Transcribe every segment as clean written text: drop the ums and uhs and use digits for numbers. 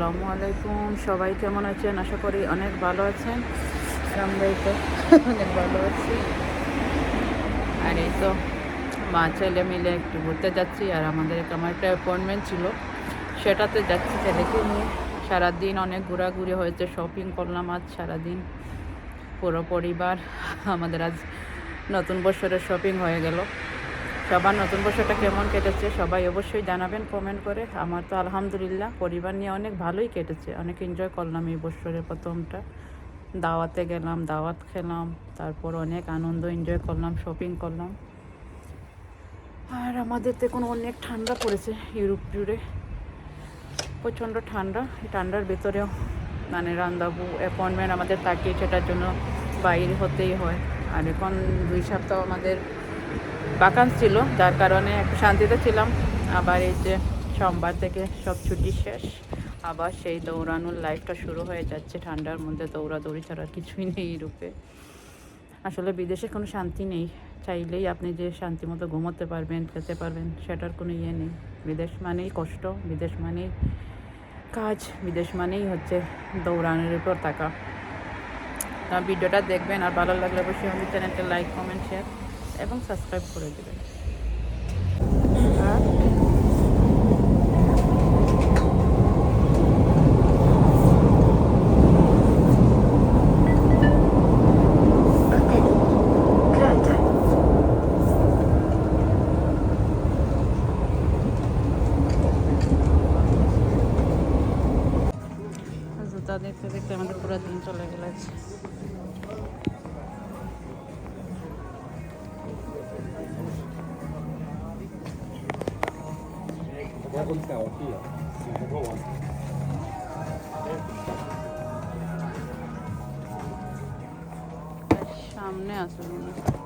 আসসালামু আলাইকুম। সবাই কেমন আছেন? আশা করি অনেক ভালো আছেন। আমরাই তো অনেক ভালো আছি। আর এই তো মা ছেলে মিলে একটু ঘুরতে যাচ্ছি। আর আমার একটা অ্যাপয়েন্টমেন্ট ছিল, সেটাতে যাচ্ছি ছেলেকে নিয়ে। সারাদিন অনেক ঘোরাঘুরি হয়েছে, শপিং করলাম আজ সারাদিন পুরো পরিবার। আমাদের আজ নতুন বছরের শপিং হয়ে গেল। সবার নতুন বছরটা কেমন কেটেছে সবাই অবশ্যই জানাবেন কমেন্ট করে। আমার তো আলহামদুলিল্লাহ পরিবার নিয়ে অনেক ভালোই কেটেছে, অনেক এনজয় করলাম এই বছরের প্রথমটা। দাওয়াতে গেলাম, দাওয়াত খেলাম, তারপর অনেক আনন্দ এনজয় করলাম, শপিং করলাম। আর আমাদের তো এখন অনেক ঠান্ডা পড়েছে ইউরোপ জুড়ে, প্রচণ্ড ঠান্ডা। এই ঠান্ডার ভেতরেও মানে রান্দাবু অ্যাপয়েন্টমেন্ট আমাদের তাকিয়ে, সেটার জন্য বাইরে হতেই হয়। আর এখন 2 সপ্তাহ আমাদের বাকান্স ছিল, যার কারণে একটু শান্তিতে ছিলাম। আবার এই যে সোমবার থেকে সব ছুটি শেষ, আবার সেই দৌড়ানোর লাইফটা শুরু হয়ে যাচ্ছে। ঠান্ডার মধ্যে দৌড়াদৌড়ি ছাড়া কিছুই নেই ইউরোপে। আসলে বিদেশে কোনো শান্তি নেই। চাইলেই আপনি যে শান্তি মতো ঘুমোতে পারবেন, খেতে পারবেন, সেটার কোনো ইয়ে নেই। বিদেশ মানেই কষ্ট, বিদেশ মানেই কাজ, বিদেশ মানেই হচ্ছে দৌড়ানোর উপর থাকা। ভিডিওটা দেখবেন, আর ভালো লাগলে অবশ্যই আমাদের চ্যানেলটা লাইক, কমেন্ট, শেয়ার এবং সাবস্ক্রাইব করে দেবেন। জুতা দেখতে দেখতে আমাদের পুরো দিন চলে গেছে। সামনে আছে মনে হয়।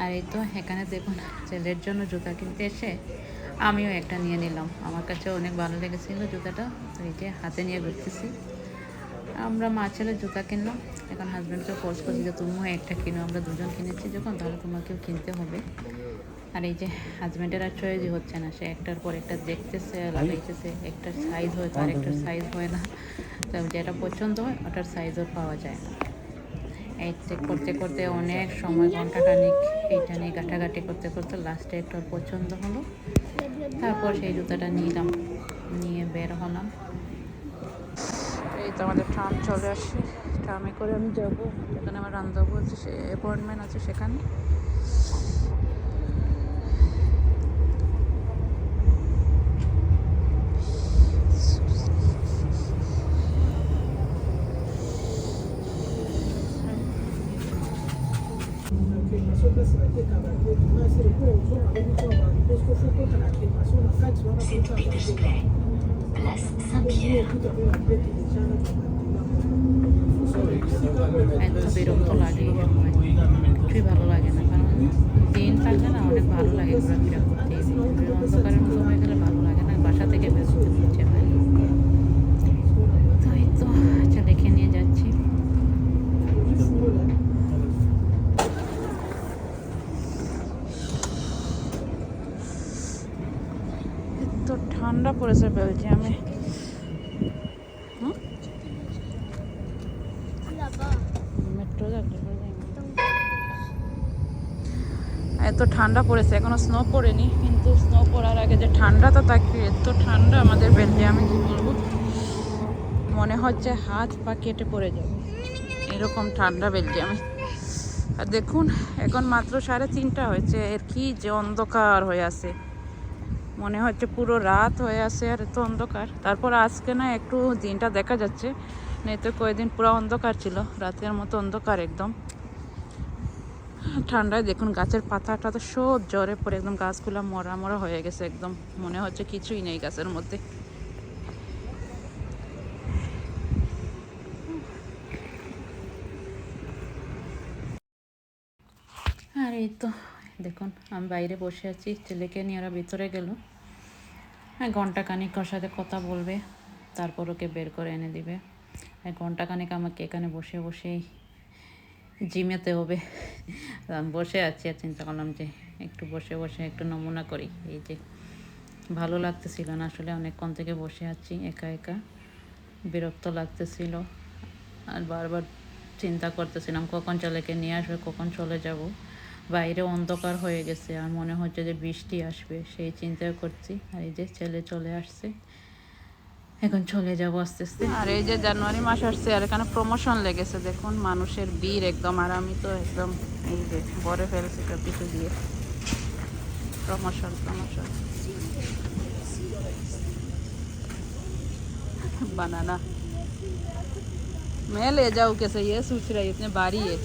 আর এই তো এখানে দেখুন, ছেলের জন্য জুতা কিনতে এসে আমিও একটা নিয়ে নিলাম। আমার কাছে অনেক ভালো লেগেছিল জুতাটা, তো এই যে হাতে নিয়ে ঘুরতেছি। আমরা মা ছেলে জুতা কিনলাম। এখন হাজব্যান্ডকে ফোর্স করছি যে তুমিও একটা কিনো, আমরা দুজন কিনেছি যখন, তাহলে তোমাকেও কিনতে হবে। আর এই যে হাজব্যান্ডের আর চয়েসই হচ্ছে না, সে একটার পর একটা দেখতেছে, লাগাইতেছে। একটার সাইজ হয় তো আরেকটার সাইজ হয় না, তো যেটা পছন্দ হয় ওটার সাইজও পাওয়া যায় না। এই করতে করতে অনেক সময়, ঘন্টাখানিক এইটা নিয়ে ঘাটাঘাটি করতে করতে লাস্টে একটা পছন্দ হলো। তারপর সেই জুতাটা নিলাম, নিয়ে বের হলাম। এই তো আমাদের ট্রাম চলে আসছে, ট্রামে করে আমি যাবো যেখানে আমার রান্দাবু আছে, সে অ্যাপয়েন্টমেন্ট আছে সেখানে। এত বিরক্ত লাগে এই সময়, কিছুই ভালো লাগে না। কারণ দিন থাকলে না অনেক ভালো লাগে ঘোরাফেরা করতে, অন্ধকারের মতো হয়ে গেলে ভালো লাগে না, বাসা থেকে বের হতে ইচ্ছে হয়। তো এই তো ছেলেকে নিয়ে যাচ্ছি। এত ঠান্ডা পড়েছে বেলজিয়ামে। মেট্রো এত ঠান্ডা পড়েছে, এখনো স্নো পড়েনি, কিন্তু স্নো পড়ার আগে যে ঠান্ডাটা থাকবে, এত ঠান্ডা আমাদের বেলজিয়ামে কি বলবো, মনে হচ্ছে হাত পা কেটে পড়ে যাবে, এরকম ঠান্ডা বেলজিয়ামে। আর দেখুন এখন মাত্র 3:30 হয়েছে, এর কি যে অন্ধকার হয়ে আছে, মনে হচ্ছে পুরো রাত হয়ে আছে। আর এত অন্ধকার, তারপর আজকে না একটু দিনটা দেখা যাচ্ছে, নেই তো কয়েকদিন পুরো অন্ধকার ছিল, রাতের মতো অন্ধকার একদম। ঠান্ডায় দেখুন গাছের পাতাটা তো সব জ্বরে পড়ে একদম গাছগুলো মরা মরা হয়ে গেছে, একদম মনে হচ্ছে কিছুই নেই গাছের মধ্যে। এই তো দেখুন আমি বাইরে বসে আছি, ছেলেকে নিয়ে ওরা ভিতরে গেল। হ্যাঁ, ঘন্টাখানিক ওর সাথে কথা বলবে, তারপর ওকে বের করে এনে দিবে। ঘন্টাখানিক আমাকে এখানে বসে বসেই জিমেতে হবে। আমি বসে আছি আর চিন্তা করলাম যে একটু বসে বসে একটু নমুনা করি। এই যে ভালো লাগতেছিল না আসলে, অনেকক্ষণ থেকে বসে আছি একা একা, বিরক্ত লাগতেছিল। আর বারবার চিন্তা করতেছিলাম কখন ছেলেকে নিয়ে আসবে, কখন চলে যাব। বাইরে অন্ধকার হয়ে গেছে আর মনে হচ্ছে যে বৃষ্টি আসবে, সেই চিন্তা করছি। আর এই যে ছেলে চলে আসছে, এখন চলে যাবো আস্তে আস্তে। আর এই যে জানুয়ারি মাস আসছে আর এখানে প্রমোশন লেগেছে, দেখুন মানুষের ভিড় একদম। আর আমি তো একদম এই যে ভরে ফেলছি সব কিছু দিয়ে। প্রমোশন প্রমোশন बनाना मैं ले जाऊँ कैसे, ये सोच रही इतने भारी है।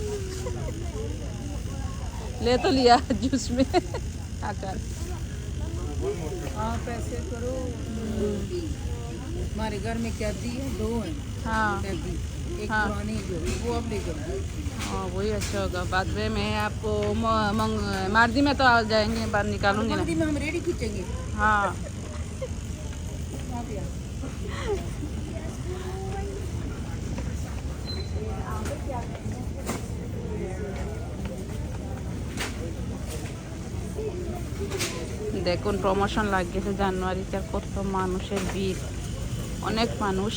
ले तो लिया जूस में आकर। आप ऐसे करो, हमारे घर में कैदी है, 2 हैं हाँ कैदी, एक हाँ। पुरानी जो वो अब ले जाओ। हाँ वही अच्छा होगा। बाद में मैं आपको मार्दी में तो आ जाएंगे, बाद निकालूंगी ना। मंदी में हम रेडी खींचेंगे। हाँ आप यहाँ। দেখুন প্রমোশন লাগিয়েছে জানুয়ারিতে, আর কত মানুষের ভিড়, অনেক মানুষ।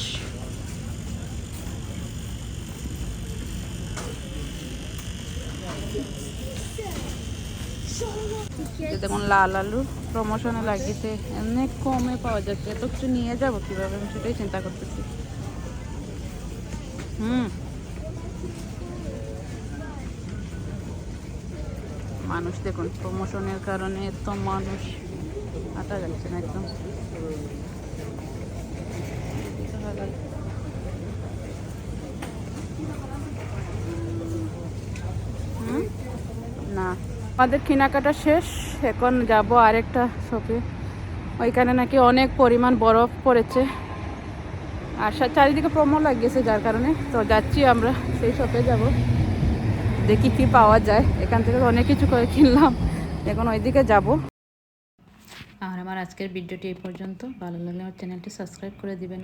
দেখুন লাল আলু প্রমোশনে লাগিয়েছে, অনেক কমে পাওয়া যাচ্ছে। এত কিছু নিয়ে যাবো কীভাবে, আমি সেটাই চিন্তা করতেছি। মানুষ দেখুন, প্রমোশনের কারণে এত মানুষ, হাঁটা যাচ্ছে না একদম। না, আমাদের কেনাকাটা শেষ, এখন যাব আরেকটা শপে। ওইখানে নাকি অনেক পরিমাণ বরফ পড়েছে আর চারিদিকে প্রমো লাগিয়েছে, যার কারণে তো যাচ্ছি আমরা সেই শপে যাব, দেখি কি পাওয়া যায়। এখান থেকে অনেক কিছু করে কিনলাম, এখন ওইদিকে যাব। আর আমার আজকের ভিডিওটি এই পর্যন্ত। ভালো লাগলে আমার চ্যানেলটি সাবস্ক্রাইব করে দিবেন।